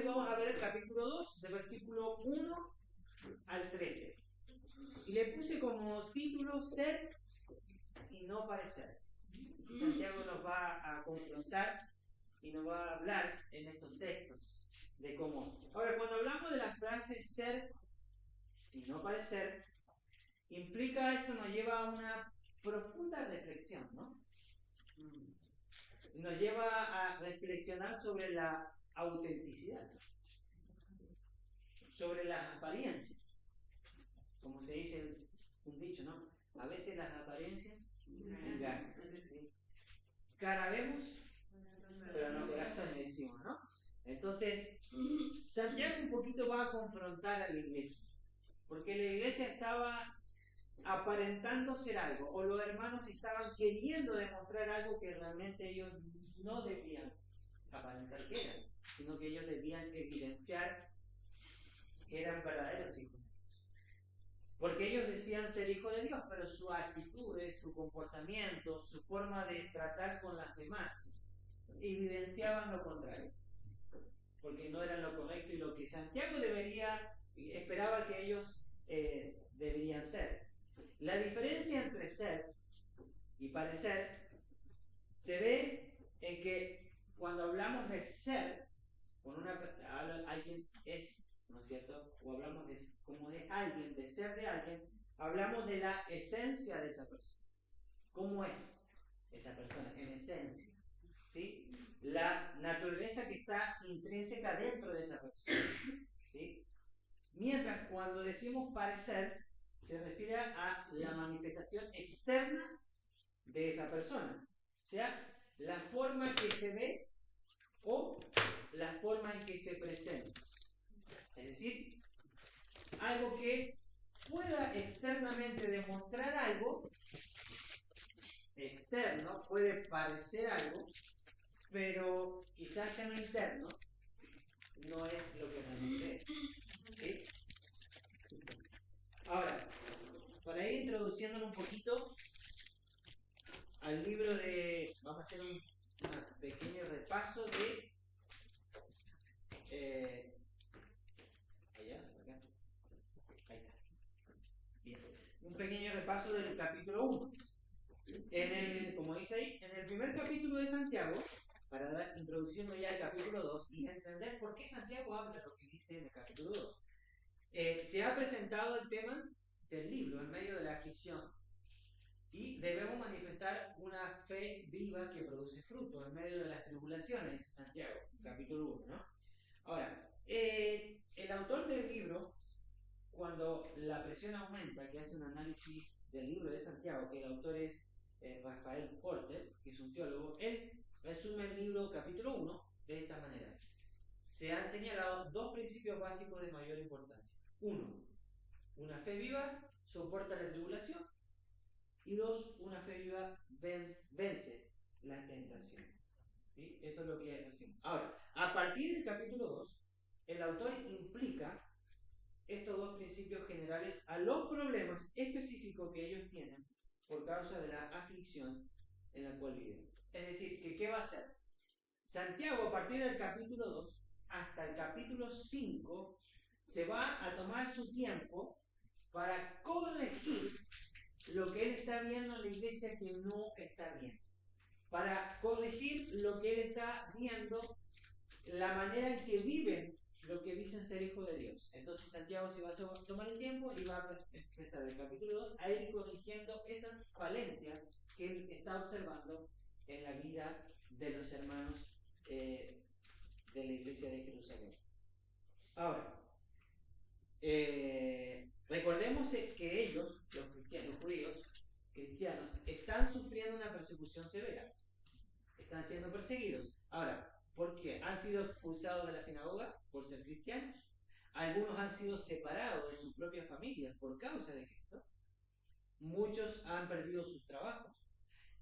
Vamos a ver el capítulo 2, del versículo 1 al 13. Y le puse como título Ser y no parecer. Santiago nos va a confrontar y nos va a hablar en estos textos de cómo. Ahora, cuando hablamos de la frase ser y no parecer, implica, esto nos lleva a una profunda reflexión, ¿no? Nos lleva a reflexionar sobre la autenticidad, sobre las apariencias. Como se dice un dicho, ¿no? A veces las apariencias engañan. ¿Sí? Cara vemos, pero no corazón decimos, ¿no? Entonces, Santiago un poquito va a confrontar a la iglesia, porque la iglesia estaba aparentando ser algo, o los hermanos estaban queriendo demostrar algo que realmente ellos no debían aparentar que eran, sino que ellos debían evidenciar que eran verdaderos hijos. Porque ellos decían ser hijos de Dios, pero sus actitudes, su comportamiento, su forma de tratar con las demás, evidenciaban lo contrario. Porque no eran lo correcto y lo que Santiago esperaba que ellos deberían ser. La diferencia entre ser y parecer se ve en que cuando hablamos de ser, cuando alguien es, ¿no es cierto? O hablamos como de alguien, de ser de alguien, hablamos de la esencia de esa persona. ¿Cómo es esa persona en esencia? ¿Sí? La naturaleza que está intrínseca dentro de esa persona. ¿Sí? Mientras cuando decimos parecer, se refiere a la manifestación externa de esa persona. O sea, la forma que se ve o la forma en que se presenta. Es decir, algo que pueda externamente demostrar algo externo, puede parecer algo, pero quizás en lo interno no es lo que realmente es. ¿Sí? Ahora, para ir introduciéndonos un poquito al libro de... Vamos a hacer un pequeño repaso de... allá, acá. Ahí está. Bien. Un pequeño repaso del capítulo 1. Como dice ahí, en el primer capítulo de Santiago, para introduciendo ya el capítulo 2 y entender por qué Santiago habla lo que dice en el capítulo 2, se ha presentado el tema del libro en medio de la aflicción y debemos manifestar una fe viva que produce fruto en medio de las tribulaciones, dice Santiago, capítulo 1, ¿no? Ahora, el autor del libro, cuando la presión aumenta, que hace un análisis del libro de Santiago, que el autor es Rafael Porter, que es un teólogo, él resume el libro capítulo 1 de esta manera. Se han señalado dos principios básicos de mayor importancia. Uno, una fe viva soporta la tribulación. Y dos, una fe viva vence las tentaciones. ¿Sí? Eso es lo que decimos. Ahora, a partir del capítulo 2, el autor implica estos dos principios generales a los problemas específicos que ellos tienen por causa de la aflicción en la cual viven. Es decir, que ¿qué va a hacer? Santiago, a partir del capítulo 2 hasta el capítulo 5, se va a tomar su tiempo para corregir lo que él está viendo en la iglesia que no está bien. Para corregir lo que él está viendo, la manera en que viven lo que dicen ser hijos de Dios. Entonces Santiago se va a tomar el tiempo y va a empezar el capítulo 2 a ir corrigiendo esas falencias que él está observando en la vida de los hermanos de la iglesia de Jerusalén. Ahora, recordemos que ellos, los cristianos, los judíos, cristianos, están sufriendo una persecución severa. Están siendo perseguidos. Ahora, ¿por qué? Han sido expulsados de la sinagoga por ser cristianos. Algunos han sido separados de sus propias familias por causa de Cristo. Muchos han perdido sus trabajos.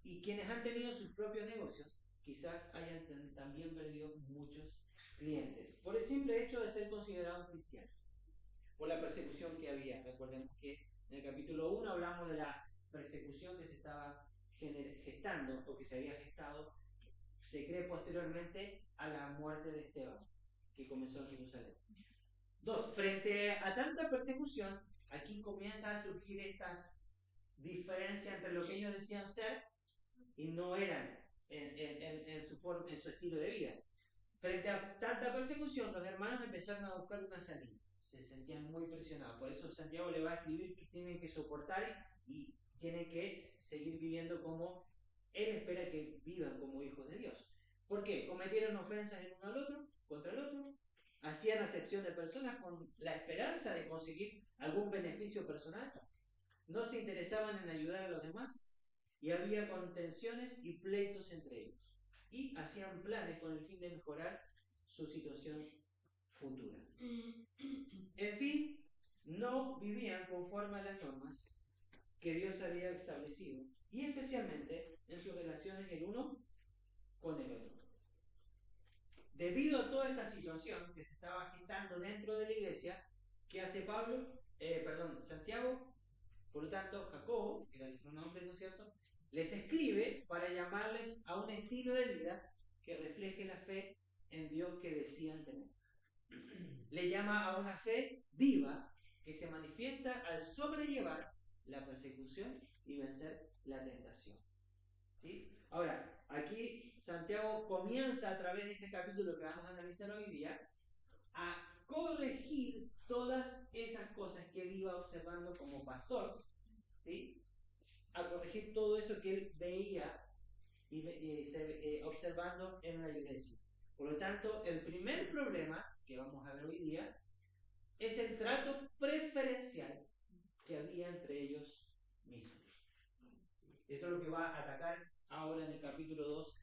Y quienes han tenido sus propios negocios, quizás hayan también perdido muchos clientes. Por el simple hecho de ser considerados cristianos. Por la persecución que había. Recordemos que en el capítulo 1 hablamos de la persecución que se estaba gestando o que se había gestado, se cree posteriormente a la muerte de Esteban. que comenzó en Jerusalén. 2. Frente a tanta persecución, aquí comienza a surgir estas diferencias entre lo que ellos decían ser y no eran en su estilo de vida. Frente a tanta persecución, los hermanos empezaron a buscar una salida. Se sentían muy presionados. Por eso Santiago le va a escribir que tienen que soportar y tienen que seguir viviendo como él espera que vivan como hijos de Dios. ¿Por qué? Cometieron ofensas el uno al otro, contra el otro, hacían acepción de personas con la esperanza de conseguir algún beneficio personal, no se interesaban en ayudar a los demás y había contenciones y pleitos entre ellos. Y hacían planes con el fin de mejorar su situación futura. En fin, no vivían conforme a las normas que Dios había establecido, y especialmente en sus relaciones el uno con el otro. Debido a toda esta situación que se estaba agitando dentro de la iglesia, ¿qué hace Santiago? Por lo tanto, Jacobo, que era nuestro nombre, ¿no es cierto?, les escribe para llamarles a un estilo de vida que refleje la fe en Dios que decían tener. Le llama a una fe viva que se manifiesta al sobrellevar la persecución y vencer la tentación. ¿Sí? Ahora, aquí Santiago comienza a través de este capítulo que vamos a analizar hoy día a corregir todas esas cosas que él iba observando como pastor, ¿sí? A corregir todo eso que él veía observando en la iglesia. Por lo tanto, el primer problema que vamos a ver hoy día es el trato preferencial que había entre ellos mismos. Esto es lo que va a atacar ahora en el capítulo 2.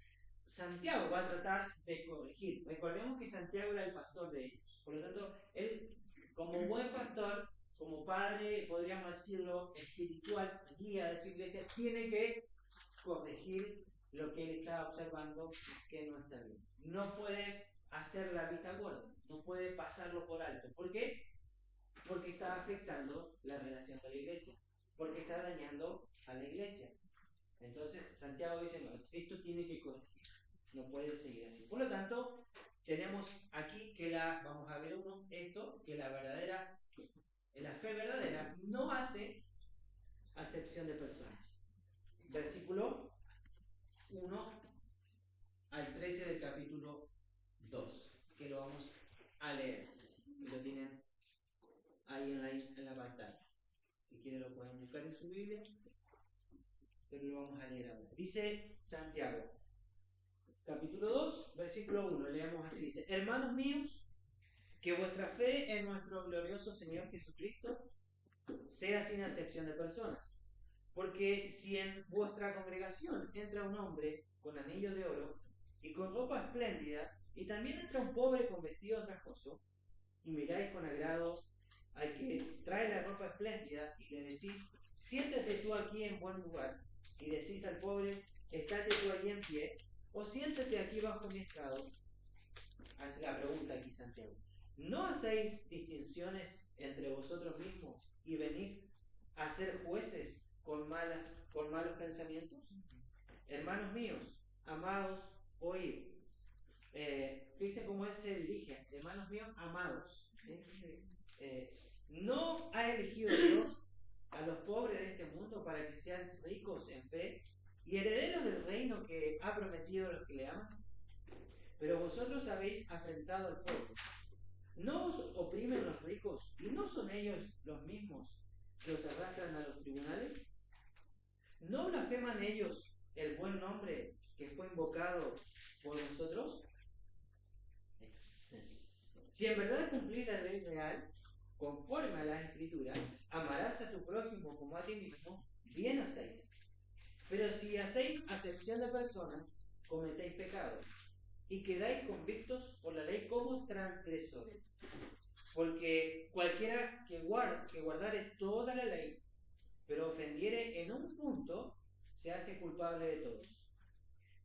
Santiago va a tratar de corregir. Recordemos que Santiago era el pastor de ellos. Por lo tanto, él, como buen pastor, como padre, podríamos decirlo, espiritual, guía de su iglesia, tiene que corregir lo que él está observando que no está bien. No puede hacer la vista gorda, no puede pasarlo por alto. ¿Por qué? Porque está afectando la relación de la iglesia, porque está dañando a la iglesia. Entonces Santiago dice, no, esto tiene que corregir, no puede seguir así. Por lo tanto, tenemos aquí que vamos a ver que la fe verdadera no hace acepción de personas. Versículo 1 al 13 del capítulo 2, que lo vamos a leer. Y lo tienen ahí en la pantalla. Si quieren lo pueden buscar en su Biblia, pero lo vamos a leer ahora. Dice Santiago, capítulo 2, versículo 1, leemos así, dice: Hermanos míos, que vuestra fe en nuestro glorioso Señor Jesucristo sea sin acepción de personas. Porque si en vuestra congregación entra un hombre con anillo de oro y con ropa espléndida, y también entra un pobre con vestido andrajoso, y miráis con agrado al que trae la ropa espléndida y le decís, siéntate tú aquí en buen lugar, y decís al pobre, estate tú allí en pie, o siéntate aquí bajo mi estrado, hace la pregunta aquí Santiago, ¿no hacéis distinciones entre vosotros mismos y venís a ser jueces con malos pensamientos? Hermanos míos, amados, oíd. Fíjense cómo él se dirige, hermanos míos, amados. ¿No ha elegido Dios a los pobres de este mundo para que sean ricos en fe y herederos del reino que ha prometido a los que le aman? Pero vosotros habéis afrentado al pobre. ¿No os oprimen los ricos y no son ellos los mismos que os arrastran a los tribunales? ¿No blasfeman ellos el buen nombre que fue invocado por vosotros? Si en verdad cumplís la ley real, conforme a las Escrituras, amarás a tu prójimo como a ti mismo, bien hacéis. Pero si hacéis acepción de personas, cometéis pecado y quedáis convictos por la ley como transgresores. Porque cualquiera que guardare toda la ley, pero ofendiere en un punto, se hace culpable de todos.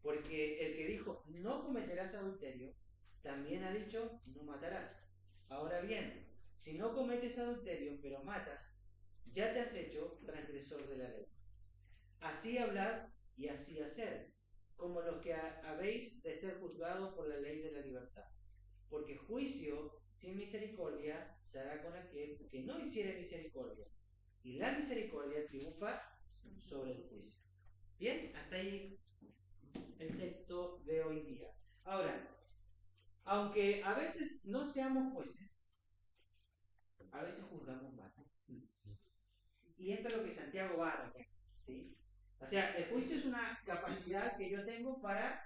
Porque el que dijo, no cometerás adulterio, también ha dicho, no matarás. Ahora bien, si no cometes adulterio, pero matas, ya te has hecho transgresor de la ley. Así hablad y así haced, como los que habéis de ser juzgados por la ley de la libertad. porque juicio sin misericordia se hará con aquel que no hiciere misericordia. Y la misericordia triunfa sobre el juicio. Bien, hasta ahí el texto de hoy día. Ahora, aunque a veces no seamos jueces, a veces juzgamos mal. Y esto es lo que Santiago va a atacar, ¿sí? O sea, el juicio es una capacidad que yo tengo para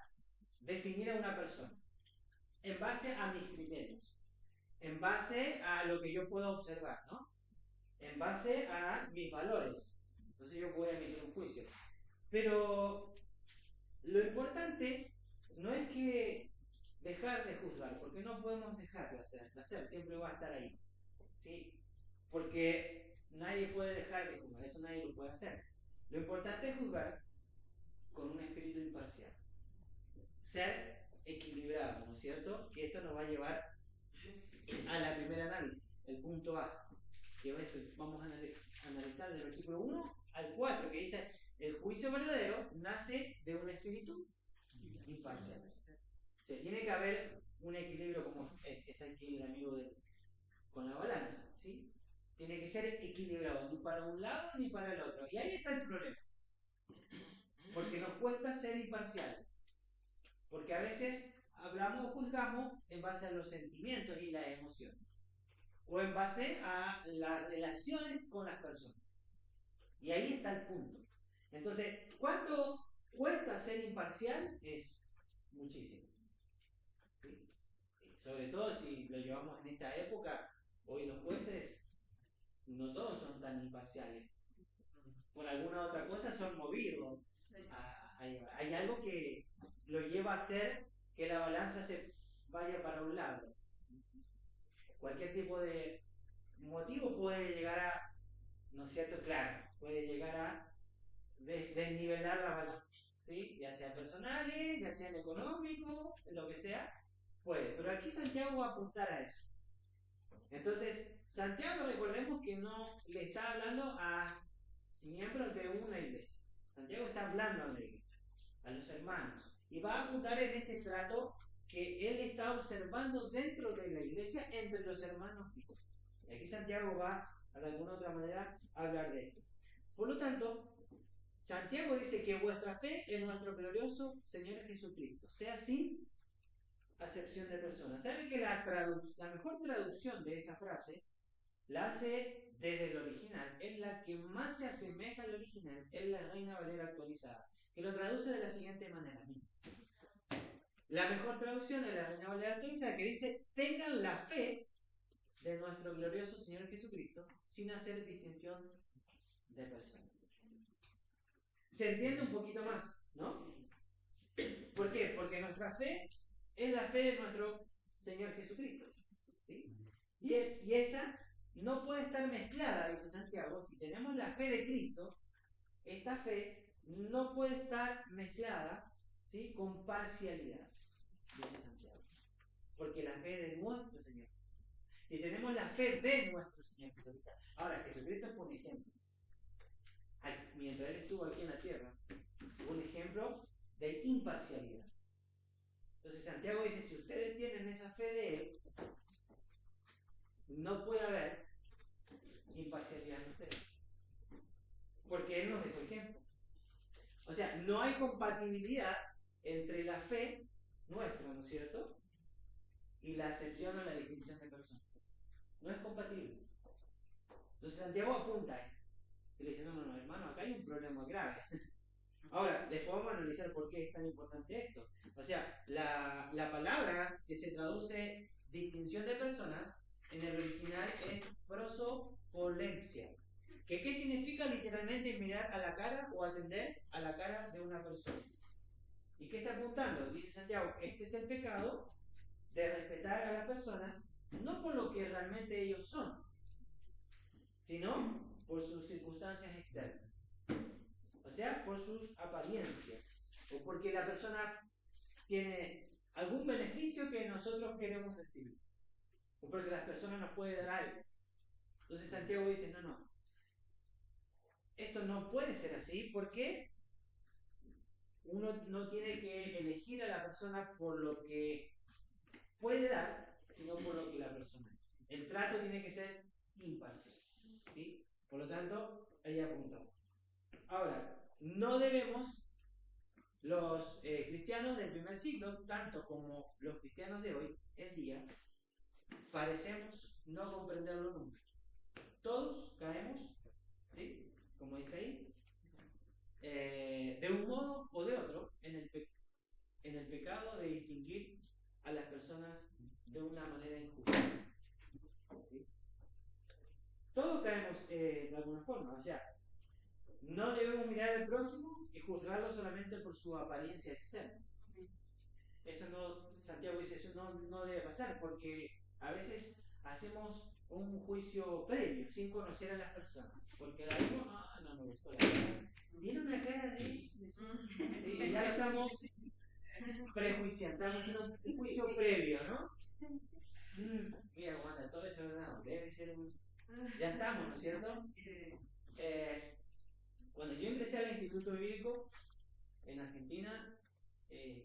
definir a una persona en base a mis criterios, en base a lo que yo puedo observar, ¿no? En base a mis valores. Entonces yo voy a emitir un juicio. Pero lo importante no es que dejar de juzgar, porque no podemos dejar de hacer, siempre va a estar ahí, ¿sí? Porque nadie puede dejar de juzgar, eso nadie lo puede hacer. Lo importante es juzgar con un espíritu imparcial. Ser equilibrado, ¿no es cierto? Que esto nos va a llevar a la primera análisis, el punto A. Que vamos a analizar del versículo 1 al 4, que dice, el juicio verdadero nace de un espíritu imparcial. O sea, tiene que haber un equilibrio, como está aquí el amigo con la balanza, ¿sí? Tiene que ser equilibrado, ni para un lado ni para el otro. Y ahí está el problema. Porque nos cuesta ser imparcial. Porque a veces hablamos o juzgamos en base a los sentimientos y las emociones. O en base a las relaciones con las personas. Y ahí está el punto. Entonces, ¿cuánto cuesta ser imparcial? Es muchísimo. ¿Sí? Sobre todo si lo llevamos en esta época, hoy los jueces no todos son tan imparciales. Por alguna otra cosa son movidos. Hay algo que lo lleva a hacer que la balanza se vaya para un lado. Cualquier tipo de motivo puede llegar a, ¿no es cierto? Claro, puede llegar a desnivelar la balanza, ¿sí? Ya sea personales, ya sea en económico, lo que sea, puede. Pero aquí Santiago va a apuntar a eso. Entonces, Santiago, recordemos que no le está hablando a miembros de una iglesia. Santiago está hablando a la iglesia, a los hermanos. Y va a apuntar en este trato que él está observando dentro de la iglesia entre los hermanos. Y aquí Santiago va, de alguna otra manera, a hablar de esto. Por lo tanto, Santiago dice que vuestra fe en nuestro glorioso Señor Jesucristo sea sin acepción de personas. ¿Saben que la mejor traducción de esa frase la hace desde el original? Es la que más se asemeja al original, es la Reina Valera actualizada, que lo traduce de la siguiente manera. La mejor traducción es la Reina Valera actualizada, que dice: tengan la fe de nuestro glorioso Señor Jesucristo sin hacer distinción de personas. Se entiende un poquito más, ¿no? ¿Por qué? Porque nuestra fe es la fe de nuestro Señor Jesucristo, ¿sí? Y esta no puede estar mezclada, dice Santiago. Si tenemos la fe de Cristo, esta fe no puede estar mezclada, ¿sí?, con parcialidad, dice Santiago. Porque la fe de nuestro Señor Jesucristo. Si tenemos la fe de nuestro Señor Jesucristo. Ahora, Jesucristo fue un ejemplo. Mientras Él estuvo aquí en la tierra, un ejemplo de imparcialidad. Entonces Santiago dice, si ustedes tienen esa fe de Él, no puede haber imparcialidad en ustedes. Porque Él nos dejó ejemplo. O sea, no hay compatibilidad entre la fe nuestra, ¿no es cierto?, y la acepción o la distinción de personas. No es compatible. Entonces Santiago apunta a esto. Y le dice, no, hermano, acá hay un problema grave. Ahora, después vamos a analizar por qué es tan importante esto. O sea, la palabra que se traduce distinción de personas en el original es prosopolepsia. ¿Qué significa literalmente mirar a la cara o atender a la cara de una persona? ¿Y qué está apuntando? Dice Santiago, este es el pecado de respetar a las personas no por lo que realmente ellos son, sino por sus circunstancias externas. O sea, por sus apariencias, o porque la persona tiene algún beneficio que nosotros queremos recibir, o porque las personas nos pueden dar algo. Entonces Santiago dice, no, esto no puede ser así, porque uno no tiene que elegir a la persona por lo que puede dar, sino por lo que la persona es. El trato tiene que ser imparcial, ¿sí? Por lo tanto, ahí apuntamos. Ahora, no debemos, los cristianos del primer siglo, tanto como los cristianos de hoy en día, parecemos no comprenderlo nunca. Todos caemos, ¿sí? Como dice ahí, de un modo o de otro, en el pecado de distinguir a las personas de una manera injusta. ¿Sí? Todos caemos de alguna forma, o sea, no debemos mirar al prójimo y juzgarlo solamente por su apariencia externa. Eso no, Santiago dice, eso no debe pasar, porque a veces hacemos un juicio previo, sin conocer a las personas. Porque la vemos, no me gustó la cara. Tiene una cara de... Sí, ya lo estamos prejuiciando, estamos haciendo un juicio previo, ¿no? Mira, Wanda, todo eso no, debe ser un... Ya estamos, ¿no es cierto? Cuando yo ingresé al Instituto Bíblico en Argentina,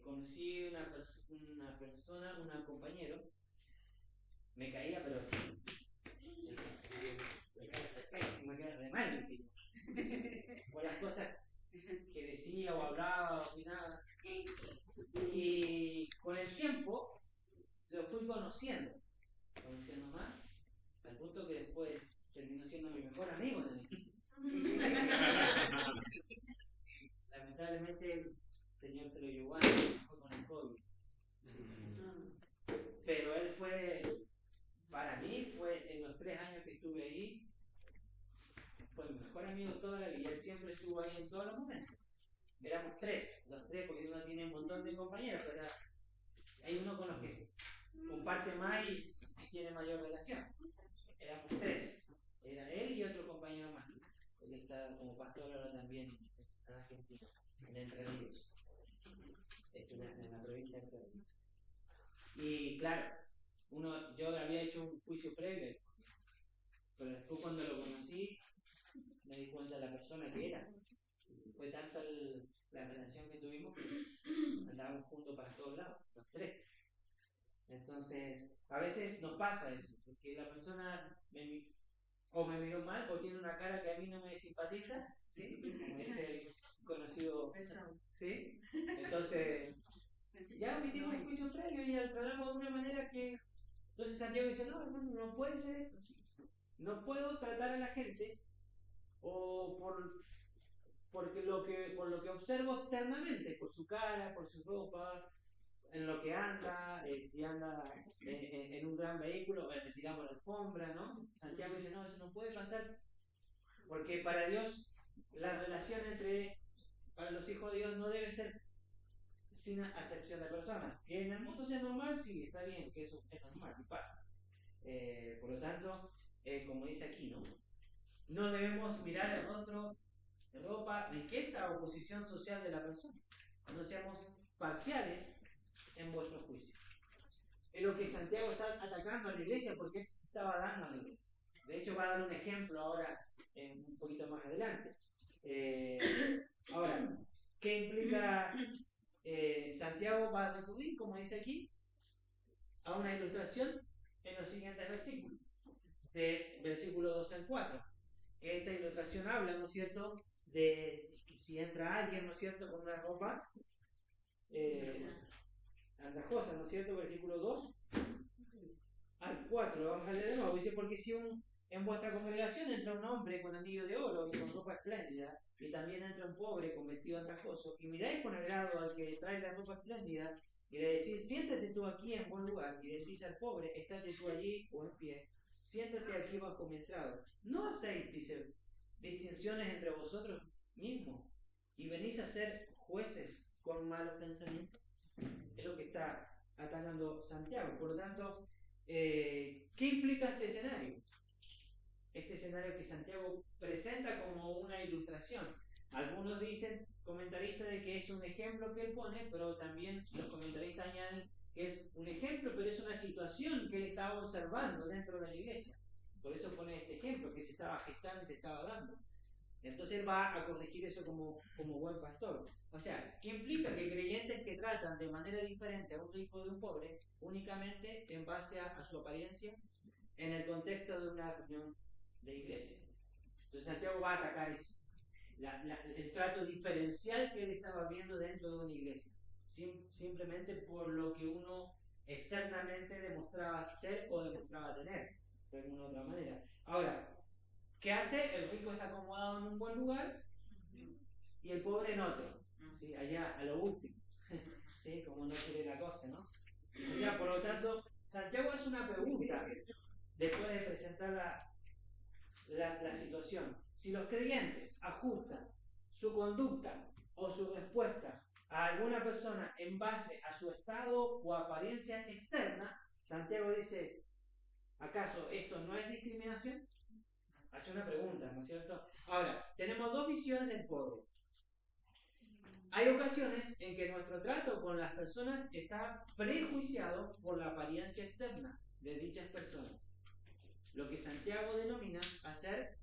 conocí una persona, un compañero, me caía, pero me caía re mal, por las cosas que decía o hablaba o opinaba. Y con el tiempo lo fui conociendo más, al punto que después terminó siendo mi mejor amigo en el equipo. Lamentablemente el Señor se lo llevó antes, fue con el COVID. Pero él fue, para mí, fue en los 3 años que estuve ahí, fue mi mejor amigo toda la vida. Él siempre estuvo ahí en todos los momentos. Éramos los tres, porque uno tiene un montón de compañeros, pero hay uno con los que se comparte más y tiene mayor relación. Éramos 3. Era él y otro compañero más. Él está como pastor ahora también en Argentina, en Entre Ríos. Es en la provincia de Entre Ríos. Y claro, yo había hecho un juicio previo, pero después cuando lo conocí, me di cuenta de la persona que era. Fue tanta la relación que tuvimos que andábamos juntos para todos lados, los 3. Entonces, a veces nos pasa eso, porque la persona o me miró mal o tiene una cara que a mí no me simpatiza, ¿sí? Como dice el conocido, ¿sí? Entonces, ya emitimos un juicio previo y al tratamos de una manera que... Entonces Santiago dice, no, hermano, no puede ser esto. No puedo tratar a la gente o por lo que observo externamente, por su cara, por su ropa, en lo que anda, si anda en un gran vehículo, le tiramos la alfombra, ¿no? Santiago dice, no, eso no puede pasar, porque para Dios la relación para los hijos de Dios no debe ser sin acepción de personas. Que en el mundo sea normal, sí, está bien, que eso es normal, y pasa. Por lo tanto, como dice aquí, no debemos mirar el rostro, ropa, riqueza o posición social de la persona. No seamos parciales en vuestro juicio. Es lo que Santiago está atacando a la iglesia, porque esto se estaba dando a la iglesia. De hecho, va a dar un ejemplo ahora, un poquito más adelante. Ahora, ¿qué implica? Santiago va a recurrir, como dice aquí, a una ilustración en los siguientes versículos, de versículo 2 al 4. Que esta ilustración habla, ¿no es cierto?, de que si entra alguien, ¿no es cierto?, con una ropa andrajosa, ¿no es cierto?, versículo 2 al 4, vamos a leer de nuevo, dice, porque si en vuestra congregación entra un hombre con anillo de oro y con ropa espléndida, y también entra un pobre con vestido andrajoso, y miráis con agrado al que trae la ropa espléndida, y le decís, siéntate tú aquí en buen lugar, y decís al pobre, estate tú allí o en pie, siéntate aquí bajo mi estrado. ¿No hacéis, dice, distinciones entre vosotros mismos, y venís a ser jueces con malos pensamientos? Es lo que está atacando Santiago. Por lo tanto, ¿qué implica este escenario? Este escenario que Santiago presenta como una ilustración. Algunos dicen, comentaristas, de que es un ejemplo que él pone, pero también los comentaristas añaden que es un ejemplo, pero es una situación que él estaba observando dentro de la iglesia. Por eso pone este ejemplo, que se estaba gestando y se estaba dando. Entonces él va a corregir eso como buen pastor. O sea, ¿qué implica? Que creyentes que tratan de manera diferente a un rico de un pobre, únicamente en base a su apariencia, en el contexto de una reunión de iglesia. Entonces Santiago va a atacar eso. El trato diferencial que él estaba viendo dentro de una iglesia. Simplemente por lo que uno externamente demostraba ser o demostraba tener, de alguna otra manera. Ahora, ¿qué hace? El rico es acomodado en un buen lugar y el pobre en otro, ¿sí? Allá, a lo último, ¿sí? Como no quiere la cosa, ¿no? O sea, por lo tanto, Santiago hace una pregunta después de presentar la situación. Si los creyentes ajustan su conducta o su respuesta a alguna persona en base a su estado o apariencia externa, Santiago dice, ¿acaso esto no es discriminación? Hace una pregunta, ¿no es cierto? Ahora, tenemos dos visiones del pobre. Hay ocasiones en que nuestro trato con las personas está prejuiciado por la apariencia externa de dichas personas, lo que Santiago denomina hacer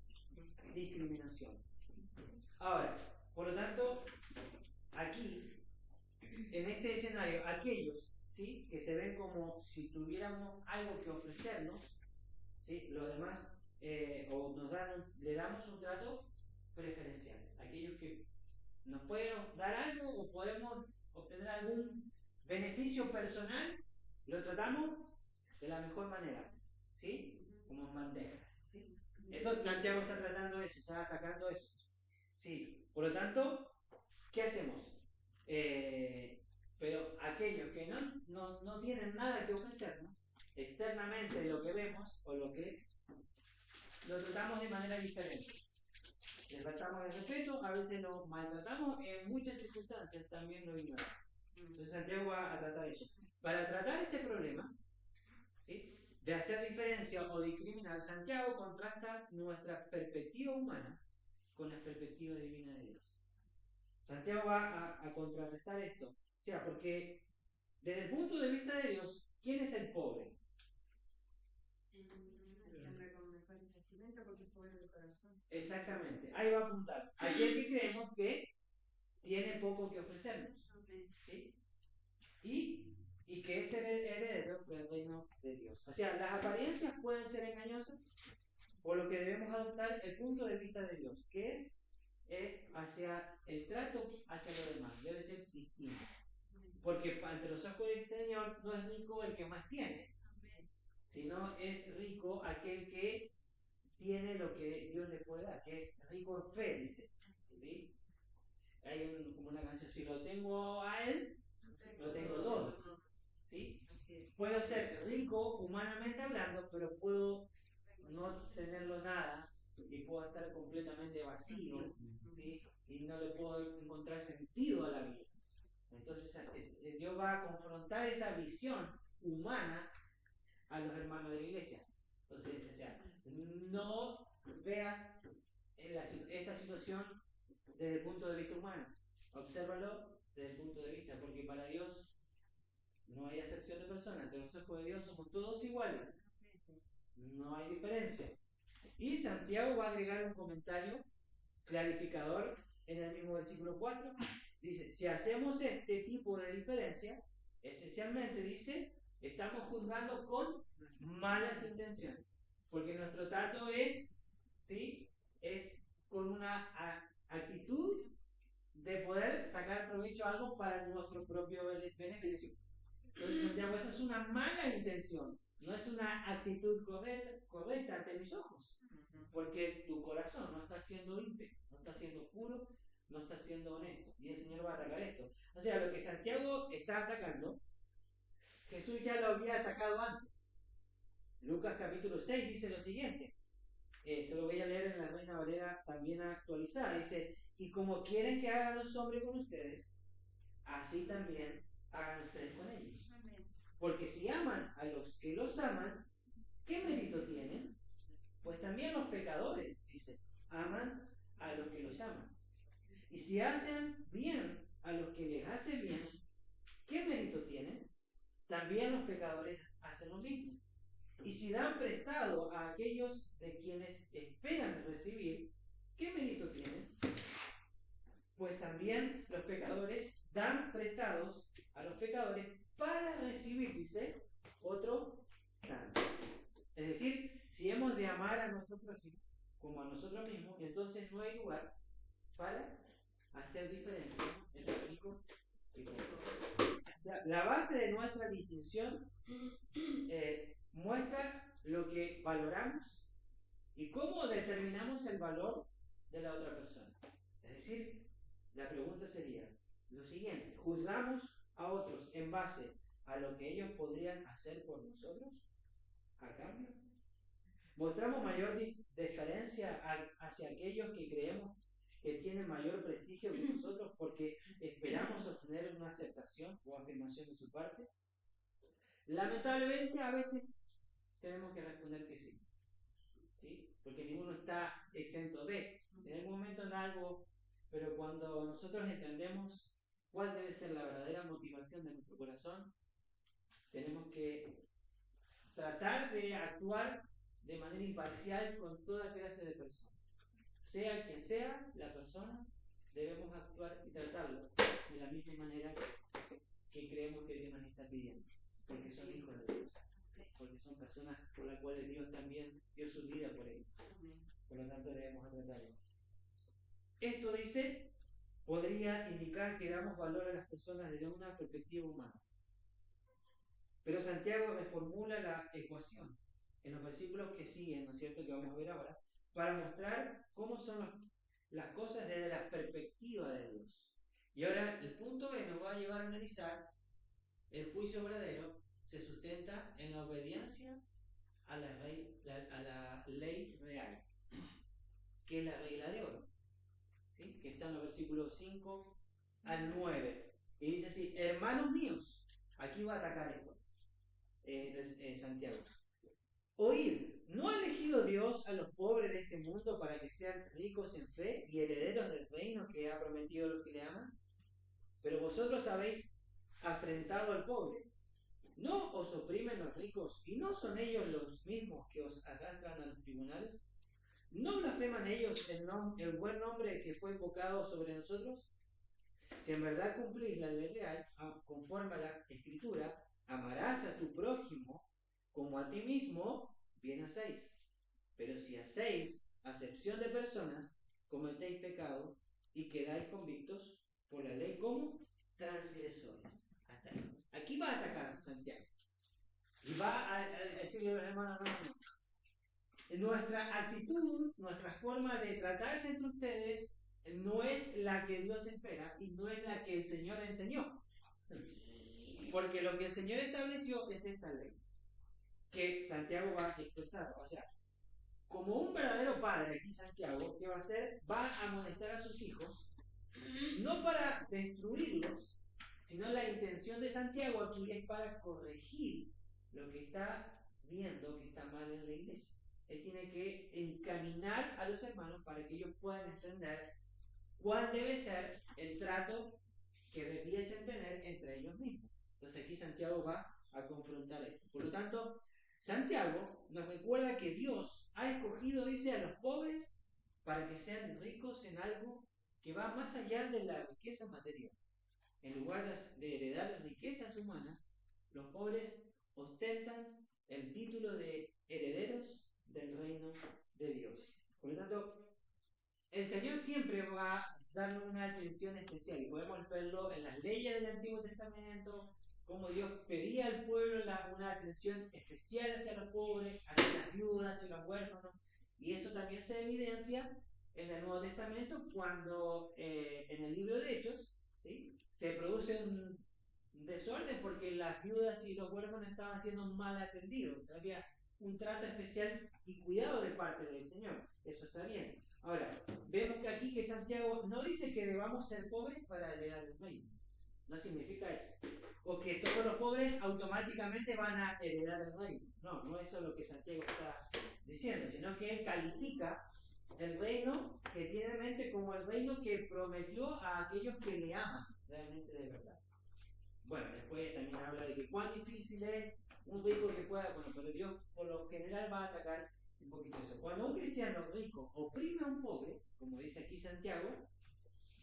discriminación. Ahora, por lo tanto, aquí, en este escenario, aquellos, ¿sí?, que se ven como si tuviéramos algo que ofrecernos, ¿sí?, los demás, o le damos un trato preferencial. Aquellos que nos pueden dar algo o podemos obtener algún beneficio personal, lo tratamos de la mejor manera, ¿sí?, como en bandeja. ¿Sí? Eso Santiago está tratando eso, está atacando eso. Sí, por lo tanto, ¿qué hacemos? Pero aquellos que no tienen nada que ofrecernos, externamente de lo que vemos o lo tratamos de manera diferente. Les tratamos de respeto, a veces lo maltratamos, en muchas circunstancias también lo ignoramos. Entonces Santiago va a tratar eso. Para tratar este problema, ¿sí?, de hacer diferencia o discriminar, Santiago contrasta nuestra perspectiva humana con la perspectiva divina de Dios. Santiago va a contrarrestar esto. O sea, porque desde el punto de vista de Dios, ¿quién es el pobre? Exactamente, ahí va a apuntar. Aquel que creemos que tiene poco que ofrecernos, ¿sí? Y que es heredero del reino de Dios. O sea, las apariencias pueden ser engañosas, por lo que debemos adoptar el punto de vista de Dios, que es hacia el trato hacia los demás, debe ser distinto. Porque ante los ojos del Señor no es rico el que más tiene, sino es rico aquel que tiene lo que Dios le puede dar, que es rico en fe, dice. ¿Sí? Hay como una canción, si lo tengo a Él, lo tengo todo. ¿Sí? Puedo ser rico humanamente hablando, pero puedo no tenerlo nada y puedo estar completamente vacío, ¿sí?, y no le puedo encontrar sentido a la vida. Entonces Dios va a confrontar esa visión humana a los hermanos de la iglesia. Entonces, o sea, no veas esta situación desde el punto de vista humano, obsérvalo desde el punto de vista, porque para Dios no hay acepción de personas, ante los ojos de Dios somos todos iguales, no hay diferencia. Y Santiago va a agregar un comentario clarificador en el mismo versículo 4. Dice, si hacemos este tipo de diferencia, esencialmente dice, estamos juzgando con malas intenciones. Porque nuestro trato es, ¿sí?, es con una actitud de poder sacar provecho a algo para nuestro propio beneficio. Entonces, Santiago, eso es una mala intención, no es una actitud correcta ante mis ojos. Porque tu corazón no está siendo íntegro, no está siendo puro, no está siendo honesto. Y el Señor va a atacar esto. O sea, lo que Santiago está atacando, Jesús ya lo había atacado antes. Lucas capítulo 6 dice lo siguiente. Se lo voy a leer en la Reina Valera también actualizada. Dice, y como quieren que hagan los hombres con ustedes, así también hagan ustedes con ellos. Porque si aman a los que los aman, ¿qué mérito tienen? Pues también los pecadores, dice, aman a los que los aman. Y si hacen bien a los que les hace bien, ¿qué mérito tienen? También los pecadores hacen lo mismo. Y si dan prestado a aquellos de quienes esperan recibir, ¿Qué mérito tienen? Pues también los pecadores dan prestados a los pecadores para recibir, dice, otro tanto. Es decir, si hemos de amar a nuestro prójimo como a nosotros mismos, entonces no hay lugar para hacer diferencia entre rico y pobre. O sea, la base de nuestra distinción muestra lo que valoramos y cómo determinamos el valor de la otra persona. Es decir, la pregunta sería lo siguiente: ¿juzgamos a otros en base a lo que ellos podrían hacer por nosotros a cambio? ¿Mostramos mayor deferencia hacia aquellos que creemos que tienen mayor prestigio que nosotros porque esperamos obtener una aceptación o afirmación de su parte? Lamentablemente, a veces tenemos que responder que sí. ¿Sí? Porque ninguno está exento de. En algún momento en algo, pero cuando nosotros entendemos cuál debe ser la verdadera motivación de nuestro corazón, tenemos que tratar de actuar de manera imparcial con toda clase de personas. Sea quien sea la persona, debemos actuar y tratarlo de la misma manera que creemos que Dios nos está pidiendo, porque son hijos de Dios, porque son personas por las cuales Dios también dio su vida por ellos. Por lo tanto, debemos tratarlo. Esto, dice, podría indicar que damos valor a las personas desde una perspectiva humana. Pero Santiago reformula la ecuación en los versículos que siguen, ¿no es cierto?, que vamos a ver ahora, para mostrar cómo son las cosas desde la perspectiva de Dios. Y ahora el punto B nos va a llevar a analizar el juicio verdadero se sustenta en la obediencia a la ley real, que es la regla de oro, ¿sí? Que está en los versículos 5 al 9. Y dice así: hermanos míos, aquí va a atacar esto Santiago. Oíd, ¿no ha elegido Dios a los pobres de este mundo para que sean ricos en fe y herederos del reino que ha prometido a los que le aman? Pero vosotros habéis afrentado al pobre. ¿No os oprimen los ricos y no son ellos los mismos que os arrastran a los tribunales? ¿No blasfeman ellos el buen nombre que fue invocado sobre nosotros? Si en verdad cumplís la ley real, conforme a la Escritura, amarás a tu prójimo como a ti mismo, bien hacéis. Pero si hacéis acepción de personas, cometéis pecado y quedáis convictos por la ley como transgresores. Hasta ahí. Aquí va a atacar Santiago. Y va a decirle a los hermanos: no. Nuestra actitud, nuestra forma de tratarse entre ustedes no es la que Dios espera y no es la que el Señor enseñó. Porque lo que el Señor estableció es esta ley que Santiago va a expresar. O sea, como un verdadero padre, aquí Santiago, ¿qué va a hacer? Va a amonestar a sus hijos, no para destruirlos, sino la intención de Santiago aquí es para corregir lo que está viendo que está mal en la iglesia. Él tiene que encaminar a los hermanos para que ellos puedan entender cuál debe ser el trato que debiesen tener entre ellos mismos. Entonces aquí Santiago va a confrontar esto. Por lo tanto, Santiago nos recuerda que Dios ha escogido, dice, a los pobres para que sean ricos en algo que va más allá de la riqueza material. En lugar de heredar riquezas humanas, los pobres ostentan el título de herederos del reino de Dios. Por lo tanto, el Señor siempre va a dar una atención especial, y podemos verlo en las leyes del Antiguo Testamento, cómo Dios pedía al pueblo una atención especial hacia los pobres, hacia las viudas y los huérfanos, y eso también se evidencia en el Nuevo Testamento cuando en el libro de Hechos, ¿sí?, se produce un desorden porque las viudas y los huérfanos estaban siendo mal atendidos. Había un trato especial y cuidado de parte del Señor. Eso está bien. Ahora, vemos que aquí que Santiago no dice que debamos ser pobres para heredar el reino. No significa eso. O que todos los pobres automáticamente van a heredar el reino. No, no eso es lo que Santiago está diciendo, sino que él califica el reino que tiene en mente como el reino que prometió a aquellos que le aman realmente de verdad. Bueno, después también habla de que cuán difícil es un rico que pueda, bueno, pero Dios por lo general va a atacar un poquito eso. Cuando un cristiano rico oprime a un pobre, como dice aquí Santiago,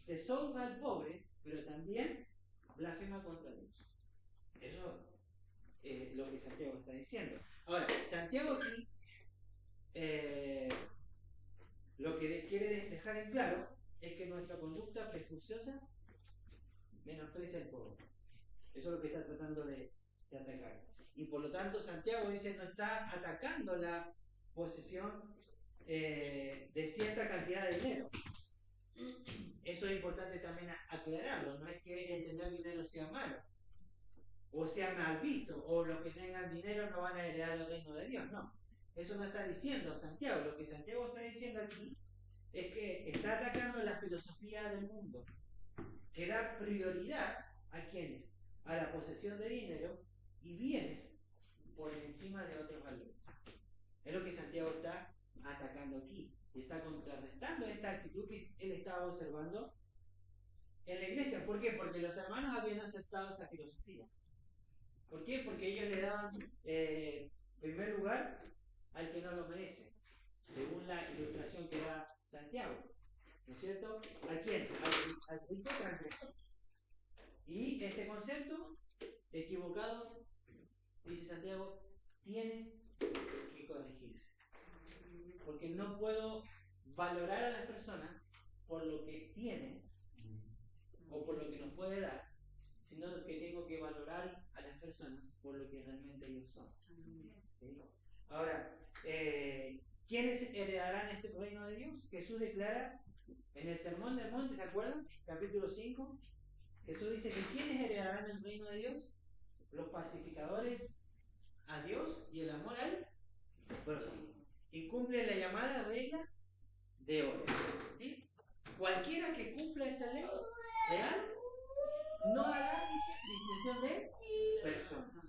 deshonra al pobre, pero también blasfema contra Dios. Eso es lo que Santiago está diciendo. Ahora, Santiago aquí lo que quiere dejar en claro es que nuestra conducta prejuiciosa menosprecia al pobre. Eso es lo que está tratando de atacar. Y por lo tanto, Santiago dice no está atacando la posesión de cierta cantidad de dinero. Eso es importante también aclararlo. No es que el tener dinero sea malo, o sea mal visto, o los que tengan dinero no van a heredar el reino de Dios. No, eso no está diciendo Santiago. Lo que Santiago está diciendo aquí es que está atacando la filosofía del mundo, que da prioridad a quienes, a la posesión de dinero y bienes por encima de otros valores. Es lo que Santiago está atacando aquí y está contrarrestando esta actitud que él estaba observando en la iglesia. ¿Por qué? Porque los hermanos habían aceptado esta filosofía. ¿Por qué? Porque ellos le daban primer lugar al que no lo merece, según la ilustración que da Santiago. ¿No es cierto? ¿A quién? Al rico transgresor. Y este concepto equivocado, dice Santiago, tiene que corregirse. Porque no puedo valorar a las personas por lo que tienen o por lo que nos puede dar, sino que tengo que valorar a las personas por lo que realmente ellos son. ¿Sí? Ahora, ¿quiénes heredarán este reino de Dios? Jesús declara en el Sermón del Monte, ¿se acuerdan? Capítulo 5. Jesús dice que ¿quiénes heredarán el reino de Dios? Los pacificadores a Dios y el amor al prójimo. Y cumple la llamada regla de oro. ¿Sí? Cualquiera que cumpla esta ley real no hará distinción de personas.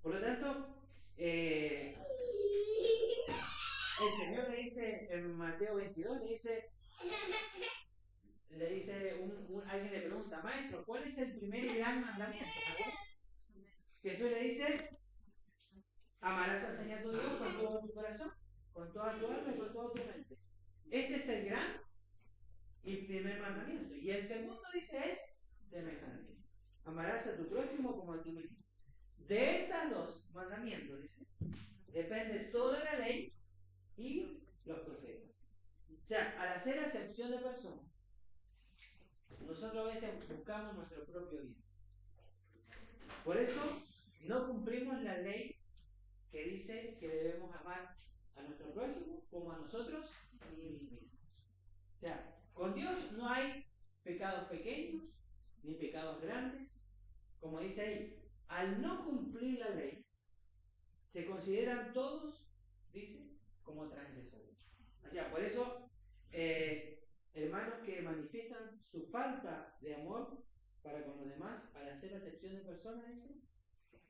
Por lo tanto, el Señor le dice en Mateo 22, alguien le pregunta, maestro, ¿cuál es el primer y gran mandamiento? Jesús le dice, amarás al Señor tu Dios con todo tu corazón, con toda tu alma y con toda tu mente. Este es el gran y primer mandamiento. Y el segundo dice es semejante. Amarás a tu prójimo como a ti mismo. De estas dos mandamientos, dice, depende toda la ley y los profetas. O sea, al hacer acepción de personas, nosotros a veces buscamos nuestro propio bien. Por eso no cumplimos la ley que dice que debemos amar a nuestro prójimo como a nosotros mismos. O sea, con Dios no hay pecados pequeños ni pecados grandes. Como dice ahí, al no cumplir la ley, se consideran todos, dice, como transgresores. O sea, por eso, hermanos que manifiestan su falta de amor para con los demás, al hacer acepción de personas, dice,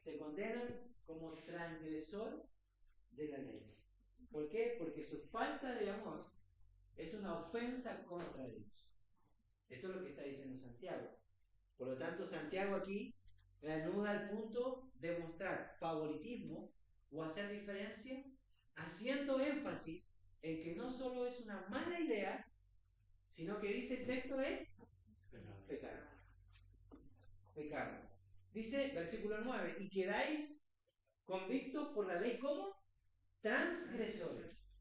se condenan como transgresor de la ley. ¿Por qué? Porque su falta de amor es una ofensa contra Dios. Esto es lo que está diciendo Santiago. Por lo tanto, Santiago aquí reanuda el punto de mostrar favoritismo o hacer diferencia, haciendo énfasis en que no solo es una mala idea, sino que dice el texto es pecado. Pecado. Dice, versículo 9, y quedáis convictos por la ley como transgresores.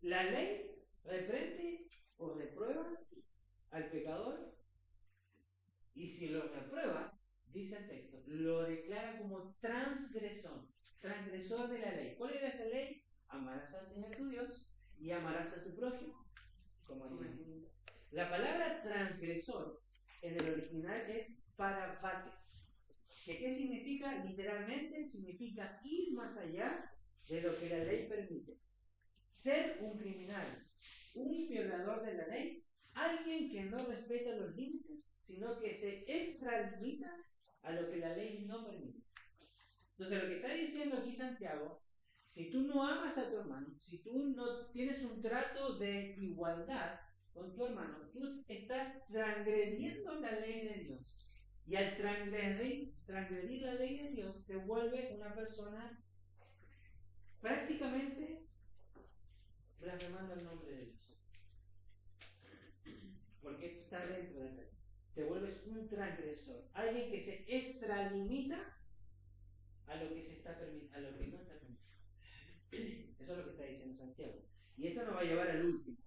La ley reprende o reprueba al pecador, y si lo reprueba, dice el texto, lo declara como transgresor de la ley. ¿Cuál era esta ley? Amarás al Señor tu Dios y amarás a tu prójimo como a ti mismo. La palabra transgresor en el original es parabates. ¿Qué significa? Literalmente significa ir más allá de lo que la ley permite. Ser un criminal, un violador de la ley, alguien que no respeta los límites, sino que se extralimita a lo que la ley no permite. Entonces, lo que está diciendo aquí Santiago, si tú no amas a tu hermano, si tú no tienes un trato de igualdad con tu hermano, tú estás transgrediendo la ley de Dios. Y al transgredir la ley de Dios, te vuelve una persona prácticamente blasfemando el nombre de Dios. Porque esto está dentro de la ley. Te vuelves un transgresor, alguien que se extralimita a lo que se está a lo que no está permitido. Eso es lo que está diciendo Santiago. Y esto nos va a llevar al último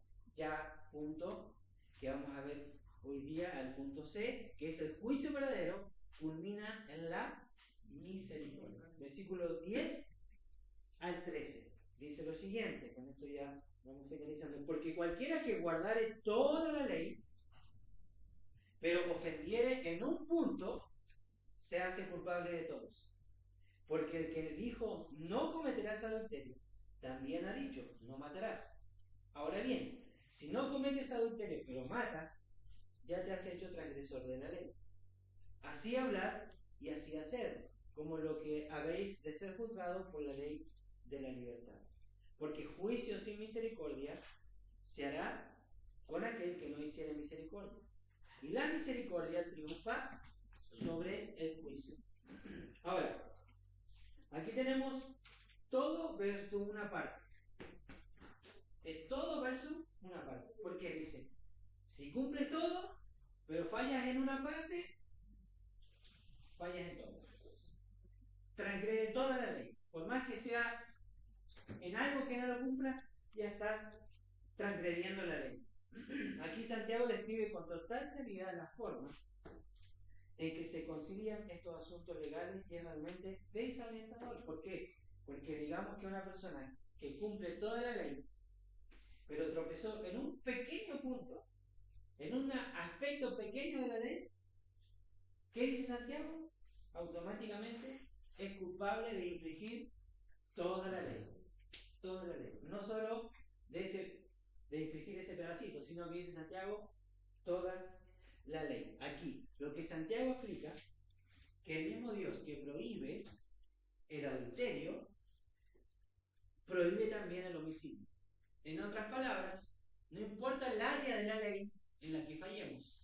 punto que vamos a ver hoy día, al punto C, que es el juicio verdadero, culmina en la misericordia. Versículo 10 al 13. Dice lo siguiente, con esto ya vamos finalizando. Porque cualquiera que guardare toda la ley, pero ofendiere en un punto, se hace culpable de todos. Porque el que dijo, no cometerás adulterio, también ha dicho, no matarás. Ahora bien, si no cometes adulterio, pero matas, ya te has hecho transgresor de la ley. Así hablar y así hacer, como lo que habéis de ser juzgados por la ley de la libertad. Porque juicio sin misericordia se hará con aquel que no hiciere misericordia. Y la misericordia triunfa sobre el juicio. Ahora, aquí tenemos todo verso una parte. Es todo verso una parte. Porque dice, si cumples todo, pero fallas en una parte, fallas en todo. Transgrede toda la ley. Por más que sea en algo que no lo cumpla, ya estás transgrediendo la ley. Aquí Santiago describe con total claridad la forma en que se concilian estos asuntos legales y es realmente desalentador. ¿Por qué? Porque digamos que una persona que cumple toda la ley, pero tropezó en un pequeño punto, en un aspecto pequeño de la ley, ¿qué dice Santiago? Automáticamente es culpable de infringir toda la ley. Toda la ley. No solo de infringir ese pedacito, sino que dice Santiago, toda la ley. Aquí, lo que Santiago explica, que el mismo Dios que prohíbe el adulterio, prohíbe también el homicidio. En otras palabras, no importa el área de la ley en la que fallemos,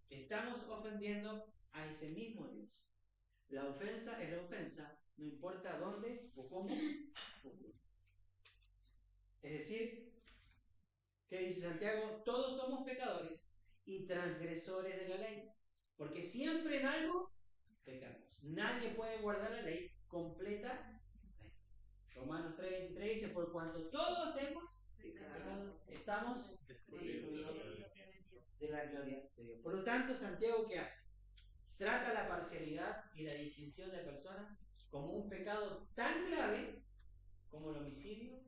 estamos ofendiendo a ese mismo Dios. La ofensa es la ofensa, no importa dónde o cómo ocurre. Es decir, ¿qué dice Santiago? Todos somos pecadores y transgresores de la ley. Porque siempre en algo pecamos. Nadie puede guardar la ley completa. Romanos 3:23 dice, por cuanto todos hemos pecado, estamos destituidos de la gloria de Dios. Por lo tanto, Santiago, ¿qué hace? Trata la parcialidad y la distinción de personas como un pecado tan grave como el homicidio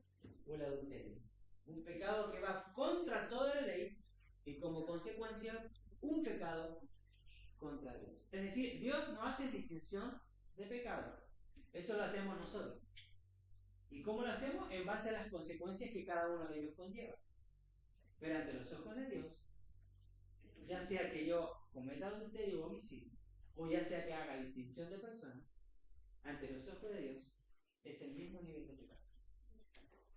o el adulterio. Un pecado que va contra toda la ley y como consecuencia un pecado contra Dios. Es decir, Dios no hace distinción de pecados. Eso lo hacemos nosotros. ¿Y cómo lo hacemos? En base a las consecuencias que cada uno de ellos conlleva. Pero ante los ojos de Dios, ya sea que yo cometa adulterio o homicidio, o ya sea que haga distinción de personas, ante los ojos de Dios es el mismo nivel de pecado.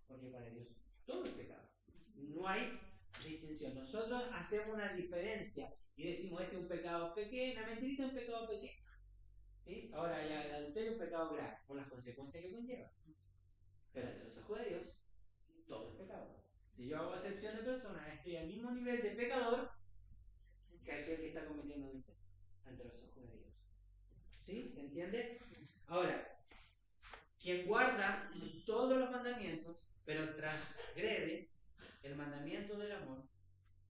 Porque para Dios todo es pecado. No hay distinción. Nosotros hacemos una diferencia y decimos, este es un pecado pequeño, la mentirita es un pecado pequeño. ¿Sí? Ahora ya el adulterio es un pecado grave, por las consecuencias que conlleva. Pero ante los ojos de Dios, todo es pecado. Si yo hago acepción de personas, estoy al mismo nivel de pecador que aquel que está cometiendo adulterio, ante los ojos de Dios. ¿Sí? ¿Se entiende? Ahora, quien guarda todos los mandamientos, pero transgrede el mandamiento del amor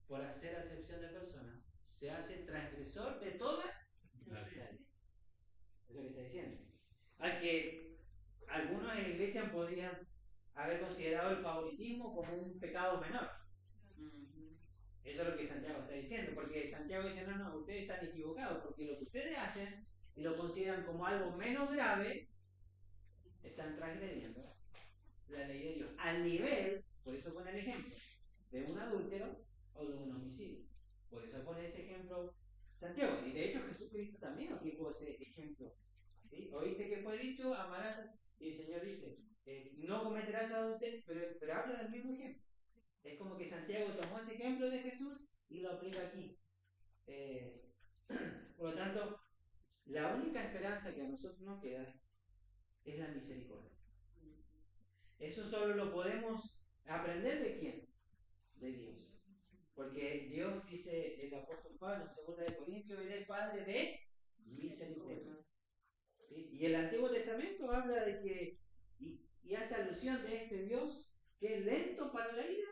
por hacer acepción de personas, se hace transgresor de toda la ley. Eso es lo que está diciendo. Al que algunos en la iglesia podrían haber considerado el favoritismo como un pecado menor. Eso es lo que Santiago está diciendo, porque Santiago dice, no, ustedes están equivocados, porque lo que ustedes hacen y lo consideran como algo menos grave, están transgrediendo la ley de Dios. Al nivel, por eso pone el ejemplo, de un adúltero o de un homicidio. Por eso pone ese ejemplo Santiago. Y de hecho Jesucristo también aplicó ese ejemplo. ¿Sí? ¿Oíste que fue dicho? Amarás. Y el Señor dice, no cometerás adulterio, pero habla del mismo ejemplo. Es como que Santiago tomó ese ejemplo de Jesús y lo aplica aquí. Por lo tanto, la única esperanza que a nosotros nos queda es la misericordia. Eso solo lo podemos aprender ¿de quién? de Dios. Porque Dios, dice el apóstol Pablo en 2 de Corintios, es Padre de misericordia. ¿Sí? Y el Antiguo Testamento habla de que, y hace alusión de este Dios que es lento para la ira,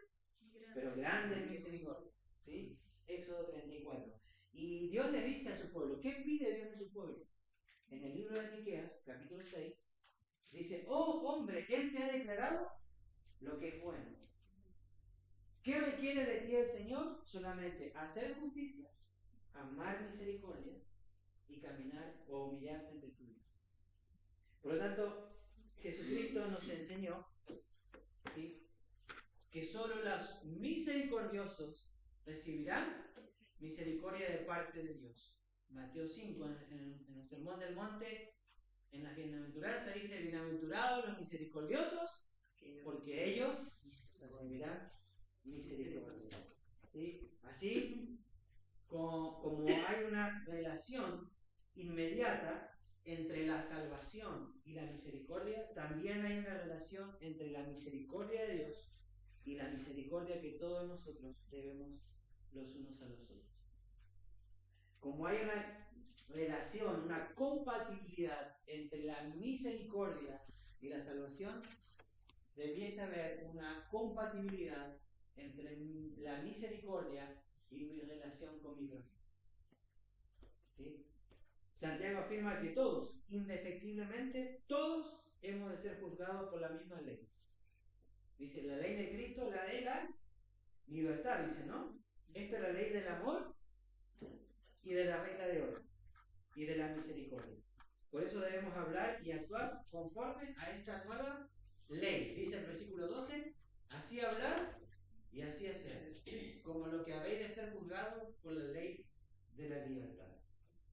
pero grande en misericordia. ¿Sí? Éxodo 34. Y Dios le dice a su pueblo, ¿qué pide Dios de su pueblo? En el libro de Miqueas, capítulo 6, dice, oh hombre, Él te ha declarado lo que es bueno. ¿Qué requiere de ti el Señor? Solamente hacer justicia, amar misericordia y caminar o humillarte ante tu Dios. Por lo tanto, Jesucristo nos enseñó, ¿sí?, que solo los misericordiosos recibirán misericordia de parte de Dios. Mateo 5, en el Sermón del Monte, en las bienaventuranzas dice, bienaventurados los misericordiosos, porque ellos recibirán misericordia. ¿Sí? Así como hay una relación inmediata entre la salvación y la misericordia, también hay una relación entre la misericordia de Dios y la misericordia que todos nosotros debemos los unos a los otros. Como hay una relación, una compatibilidad entre la misericordia y la salvación, debiese haber una compatibilidad entre la misericordia y mi relación con mi prójimo. ¿Sí? Santiago afirma que todos, indefectiblemente, todos hemos de ser juzgados por la misma ley. Dice, la ley de Cristo, la de la libertad, dice, ¿no? Esta es la ley del amor y de la regla de oro y de la misericordia. Por eso debemos hablar y actuar conforme a esta nueva ley. Dice el versículo 12, así hablar y así hacer, como lo que habéis de ser juzgados por la ley de la libertad.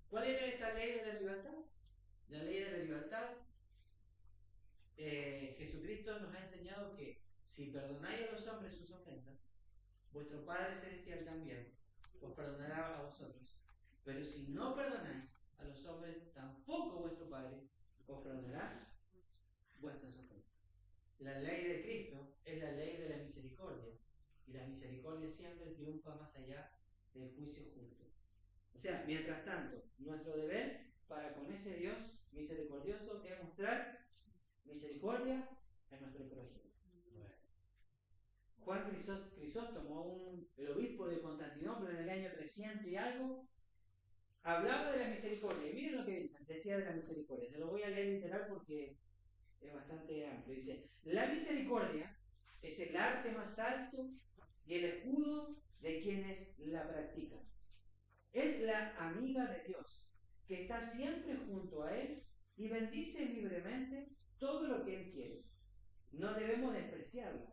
¿Cuál era esta ley de la libertad? La ley de la libertad, Jesucristo nos ha enseñado que si perdonáis a los hombres sus ofensas, vuestro Padre Celestial también os perdonará a vosotros. Pero si no perdonáis a los hombres, tampoco vuestro Padre os perdonará vuestras ofensas. La ley de Cristo es la ley de la misericordia, y la misericordia siempre triunfa más allá del juicio justo. O sea, mientras tanto, nuestro deber para con ese Dios misericordioso es mostrar misericordia en nuestro prójimo. Juan Crisóstomo, el obispo de Constantinopla en el año 300 y algo, hablaba de la misericordia. Y miren lo que dice, decía de la misericordia. Te lo voy a leer literal porque es bastante amplio. Dice, la misericordia es el arte más alto y el escudo de quienes la practican. Es la amiga de Dios, que está siempre junto a Él y bendice libremente todo lo que Él quiere. No debemos despreciarla.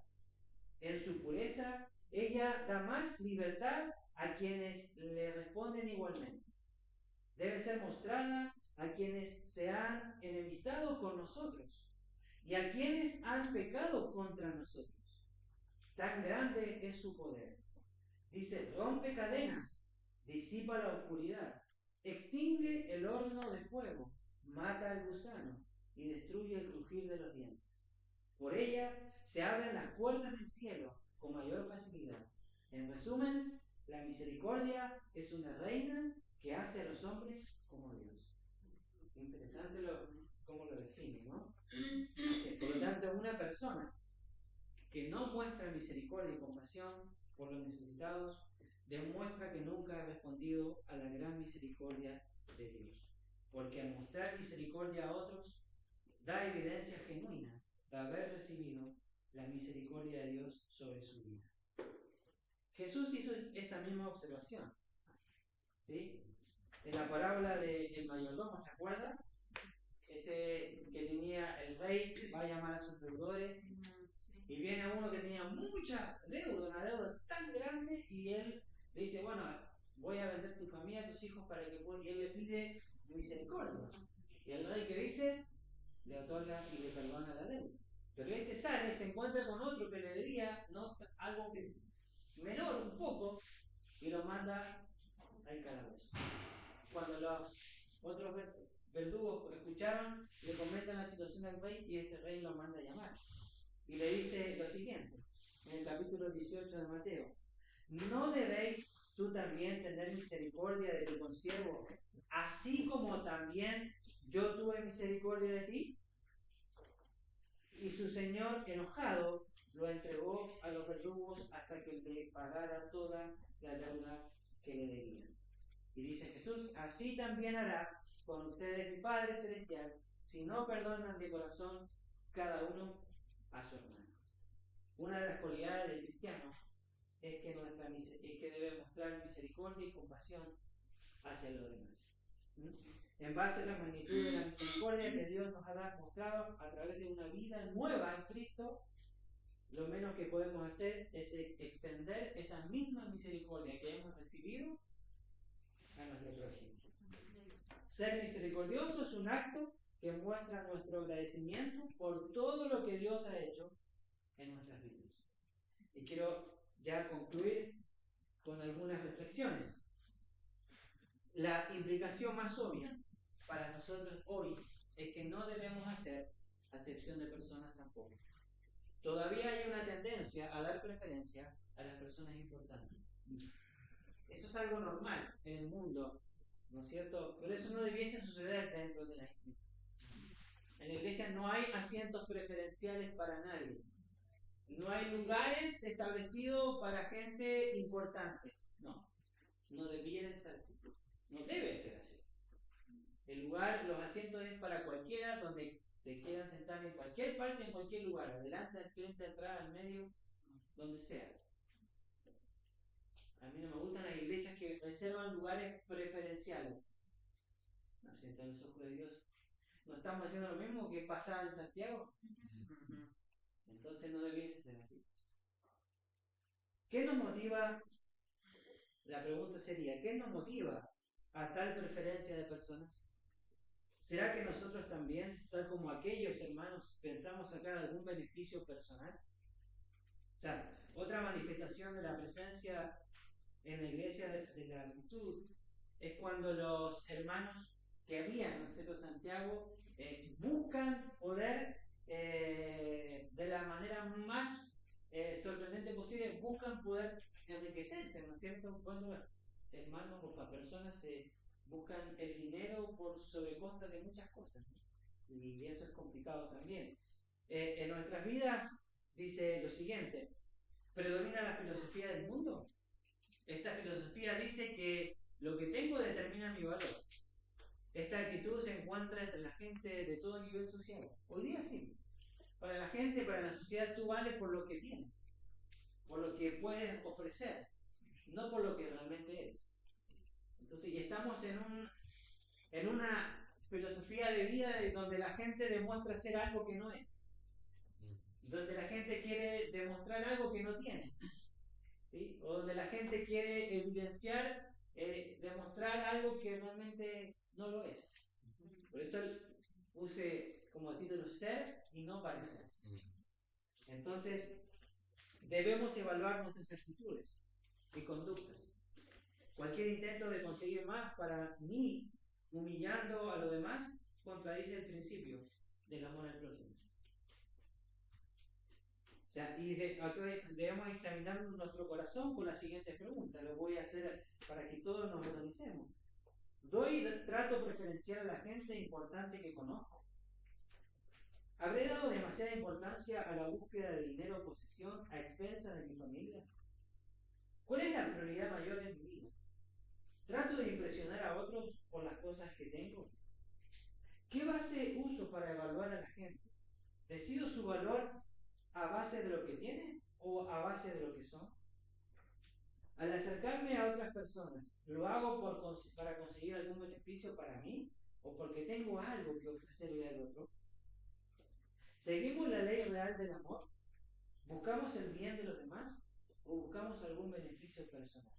En su pureza, ella da más libertad a quienes le responden igualmente. Debe ser mostrada a quienes se han enemistado con nosotros y a quienes han pecado contra nosotros. Tan grande es su poder. Dice, rompe cadenas, disipa la oscuridad, extingue el horno de fuego, mata al gusano y destruye el crujir de los dientes. Por ella se abren las puertas del cielo con mayor facilidad. En resumen, la misericordia es una reina que hace a los hombres como Dios. Interesante cómo lo define, ¿no? Por lo tanto, una persona que no muestra misericordia y compasión por los necesitados demuestra que nunca ha respondido a la gran misericordia de Dios. Porque al mostrar misericordia a otros, da evidencia genuina de haber recibido la misericordia de Dios sobre su vida. Jesús hizo esta misma observación, ¿sí? En la parábola del mayordomo, ¿se acuerdan? Ese que tenía el rey, va a llamar a sus deudores, y viene uno que tenía mucha deuda, una deuda tan grande, y él le dice, bueno, voy a vender tu familia, tus hijos, para que puedan, y él le pide misericordia. Y el rey, que dice, le otorga y le perdona la deuda. Pero este sale, se encuentra con otro que le debía, ¿no?, algo menor un poco, y lo manda al calabozo. Cuando los otros verdugos escucharon, le comentan la situación al rey, y este rey lo manda a llamar. Y le dice lo siguiente, en el capítulo 18 de Mateo. ¿No debéis tú también tener misericordia de tu consiervo, así como también yo tuve misericordia de ti? Y su señor, enojado, lo entregó a los verdugos hasta que le pagara toda la deuda que le debían. Y dice Jesús, así también hará con ustedes mi Padre Celestial, si no perdonan de corazón cada uno a su hermano. Una de las cualidades del cristiano es que debe mostrar misericordia y compasión hacia los demás. En base a la magnitud de la misericordia que Dios nos ha mostrado a través de una vida nueva en Cristo, lo menos que podemos hacer es extender esa misma misericordia que hemos recibido a nuestro prójimo. Ser misericordioso es un acto que muestra nuestro agradecimiento por todo lo que Dios ha hecho en nuestras vidas. Y quiero ya concluir con algunas reflexiones. La implicación más obvia para nosotros hoy es que no debemos hacer acepción de personas tampoco. Todavía hay una tendencia a dar preferencia a las personas importantes. Eso es algo normal en el mundo, ¿no es cierto? Pero eso no debiese suceder dentro de la iglesia. En la iglesia no hay asientos preferenciales para nadie. No hay lugares establecidos para gente importante. No, no debiera ser así. No debe ser así. El lugar, los asientos es para cualquiera, donde se quieran sentar en cualquier parte, en cualquier lugar, adelante, al frente, atrás, al medio, donde sea. A mí no me gustan las iglesias que reservan lugares preferenciales. No, sientan los ojos de Dios. ¿No estamos haciendo lo mismo que pasaba en Santiago? Entonces no debiese ser así. ¿Qué nos motiva? La pregunta sería, ¿qué nos motiva a tal preferencia de personas? ¿Será que nosotros también, tal como aquellos hermanos, pensamos sacar algún beneficio personal? O sea, otra manifestación de la presencia en la iglesia de la actitud es cuando los hermanos que habían, ¿no es cierto?, Santiago, buscan poder de la manera más sorprendente posible, buscan poder enriquecerse, ¿no es cierto? Cuando hermanos o personas buscan el dinero por sobrecosta de muchas cosas, ¿no? Y eso es complicado también. En nuestras vidas dice lo siguiente: ¿predomina la filosofía del mundo? Esta filosofía dice que lo que tengo determina mi valor. Esta actitud se encuentra entre la gente de todo nivel social. Hoy día sí. Para la gente, para la sociedad, tú vales por lo que tienes, por lo que puedes ofrecer, no por lo que realmente eres. Entonces, y estamos en una filosofía de vida donde la gente demuestra ser algo que no es, donde la gente quiere demostrar algo que no tiene, ¿sí? O donde la gente quiere evidenciar, demostrar algo que realmente no lo es. Por eso puse como título ser y no parecer. Entonces, debemos evaluar nuestras actitudes y conductas. Cualquier intento de conseguir más para mí, humillando a los demás, contradice el principio del amor al prójimo. O sea, y debemos examinar nuestro corazón con las siguientes preguntas. Lo voy a hacer para que todos nos organicemos. ¿Doy trato preferencial a la gente importante que conozco? ¿Habré dado demasiada importancia a la búsqueda de dinero o posesión a expensas de mi familia? ¿Cuál es la prioridad mayor en mi vida? ¿Trato de impresionar a otros por las cosas que tengo? ¿Qué base uso para evaluar a la gente? ¿Decido su valor a base de lo que tienen o a base de lo que son? Al acercarme a otras personas, ¿lo hago para conseguir algún beneficio para mí o porque tengo algo que ofrecerle al otro? ¿Seguimos la ley real del amor? ¿Buscamos el bien de los demás o buscamos algún beneficio personal?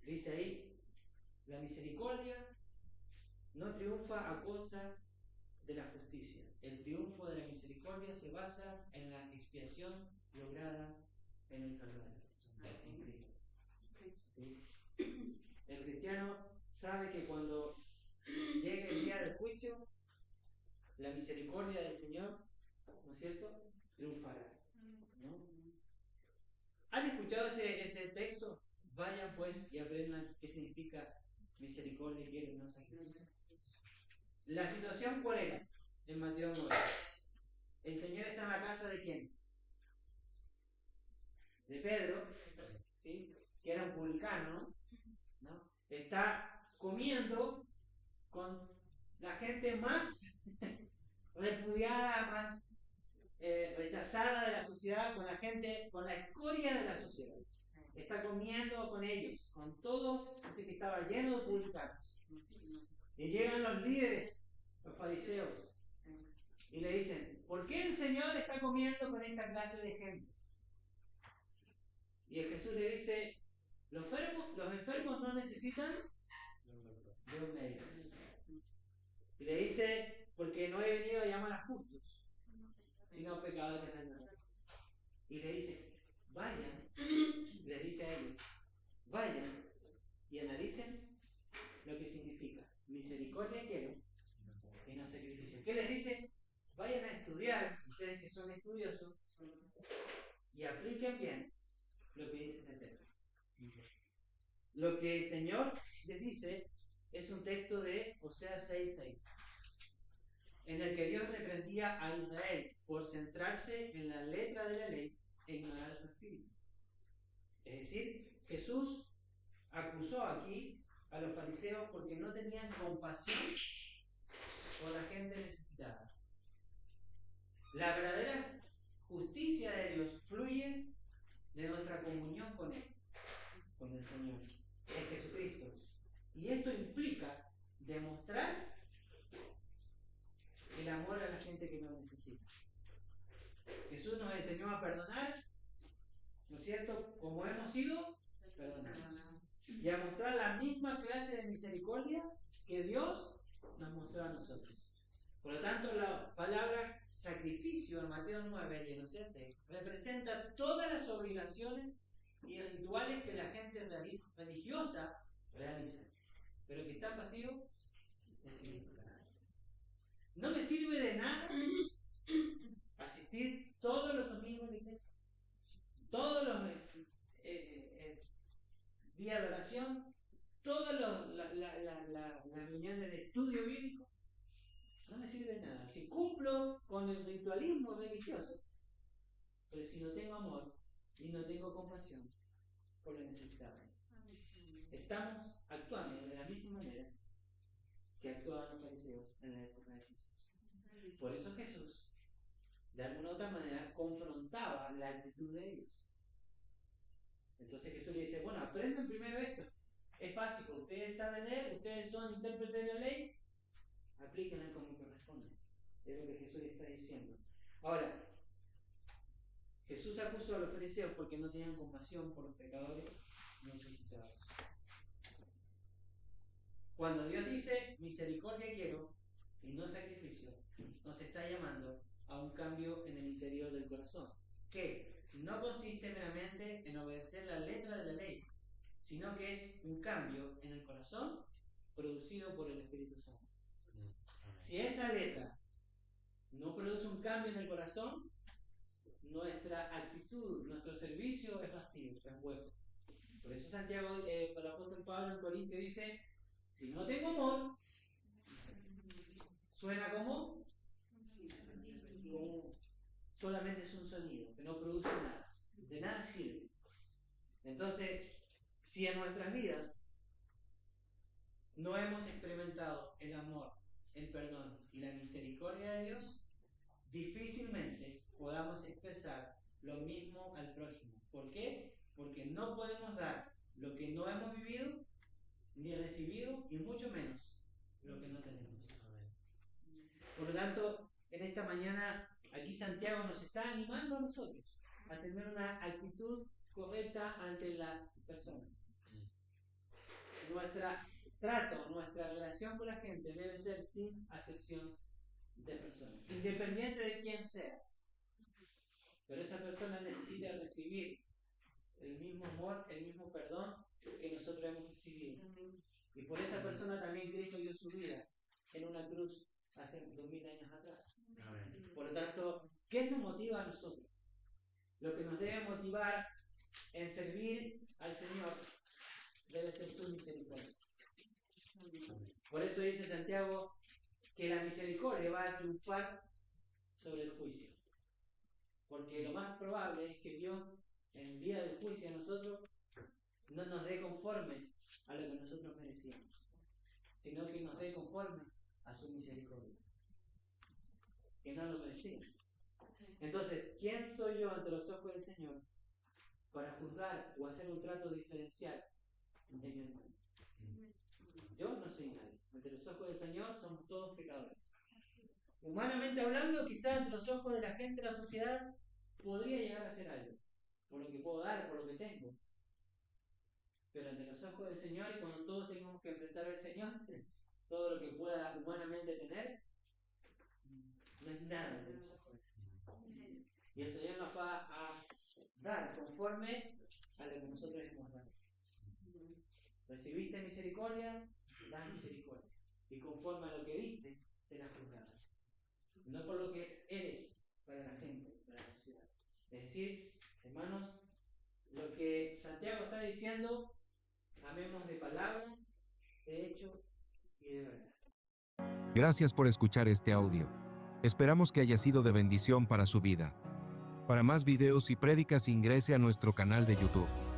Dice ahí, la misericordia no triunfa a costa de la justicia. El triunfo de la misericordia se basa en la expiación lograda en el Calvario, en Cristo. ¿Sí? El cristiano sabe que cuando llegue el día del juicio, la misericordia del Señor, ¿no es cierto?, triunfará, ¿no? escuchado ese texto? Vayan pues y aprendan qué significa misericordia y quiero no sacrificio. La situación, ¿cuál era? En Mateo 9. El Señor está en la casa de ¿quién? De Pedro, ¿sí? Que era un publicano, ¿no? Está comiendo con la gente más repudiada, más rechazada de la sociedad, con la gente, con la escoria de la sociedad. Está comiendo con ellos, con todos, así que estaba lleno de publicanos. Y llegan los líderes, los fariseos, y le dicen, ¿por qué el Señor está comiendo con esta clase de gente? Y Jesús le dice, los enfermos no necesitan de un médico. Y le dice, porque no he venido a llamar a justos, sino a pecadores al mundo. Y le dice, vayan, les dice a ellos, vayan y analicen lo que significa misericordia quiero y no sacrificio. ¿Qué les dice? Vayan a estudiar, ustedes que son estudiosos, y apliquen bien lo que dice este texto. Lo que el Señor les dice es un texto de Oseas 6:6, en el que Dios reprendía a Israel por centrarse en la letra de la ley e ignorar su espíritu. Es decir, Jesús acusó aquí a los fariseos porque no tenían compasión por la gente necesitada. La verdadera justicia de Dios fluye de nuestra comunión con Él, con el Señor, en Jesucristo. Y esto implica demostrar el amor a la gente que nos necesita. Jesús nos enseñó a perdonar, ¿no es cierto? Como hemos sido perdonados. Y a mostrar la misma clase de misericordia que Dios nos mostró a nosotros. Por lo tanto, la palabra sacrificio en Mateo 9 y en Oseas 6 representa todas las obligaciones y rituales que la gente religiosa realiza, pero que están vacíos de significado. No me sirve de nada asistir todos los domingos a la iglesia, todos los días de oración, todas las reuniones de estudio bíblico. No me sirve de nada. Si cumplo con el ritualismo religioso, pero si no tengo amor y no tengo compasión por lo necesitado, estamos actuando de la misma manera que actuaban los fariseos en la época de Jesús. Por eso Jesús, de alguna u otra manera, confrontaba la actitud de ellos. Entonces Jesús le dice, bueno, aprendan primero esto. Es básico, ustedes saben leer, ustedes son intérpretes de la ley, aplíquenla como corresponde. Es lo que Jesús está diciendo. Ahora, Jesús acusó a los fariseos porque no tenían compasión por los pecadores necesitados. Cuando Dios dice misericordia quiero y no sacrificio, nos está llamando a un cambio en el interior del corazón, que no consiste meramente en obedecer la letra de la ley, sino que es un cambio en el corazón producido por el Espíritu Santo. Si esa letra no produce un cambio en el corazón, nuestra actitud, nuestro servicio es vacío, es hueco. Por eso Santiago, el apóstol Pablo en Corintios dice, si no tengo amor, suena como solamente es un sonido, que no produce nada, de nada sirve. Entonces, si en nuestras vidas no hemos experimentado el amor, el perdón y la misericordia de Dios, difícilmente podamos expresar lo mismo al prójimo. ¿Por qué? Porque no podemos dar lo que no hemos vivido ni recibido y mucho menos lo que no tenemos. Por lo tanto, en esta mañana aquí Santiago nos está animando a nosotros a tener una actitud correcta ante las personas. Nuestro trato, nuestra relación con la gente debe ser sin acepción de personas, independiente de quién sea. Pero esa persona necesita recibir el mismo amor, el mismo perdón que nosotros hemos recibido. Y por esa persona también Cristo dio su vida en una cruz hace 2000 años atrás. Por lo tanto, ¿qué nos motiva a nosotros? Lo que nos debe motivar en servir al Señor debe ser tu misericordia. Por eso dice Santiago que la misericordia va a triunfar sobre el juicio. Porque lo más probable es que Dios, en el día del juicio a nosotros, no nos dé conforme a lo que nosotros merecíamos, sino que nos dé conforme a su misericordia, que no lo merecíamos. Entonces, ¿quién soy yo ante los ojos del Señor para juzgar o hacer un trato diferencial de mi hermano? Yo no soy nadie. Ante los ojos del Señor somos todos pecadores. Humanamente hablando, quizás ante los ojos de la gente de la sociedad podría llegar a ser algo, por lo que puedo dar, por lo que tengo. Pero ante los ojos del Señor, y cuando todos tengamos que enfrentar al Señor, todo lo que pueda humanamente tener, no es nada ante los ojos del Señor. Y el Señor nos va a dar conforme a lo que nosotros hemos dado. Recibiste misericordia, da misericordia. Y conforme a lo que diste, serás juzgado. No por lo que eres para la gente, para la sociedad. Es decir, hermanos, lo que Santiago está diciendo, amemos de palabra, de hecho y de verdad. Gracias por escuchar este audio. Esperamos que haya sido de bendición para su vida. Para más videos y prédicas ingrese a nuestro canal de YouTube.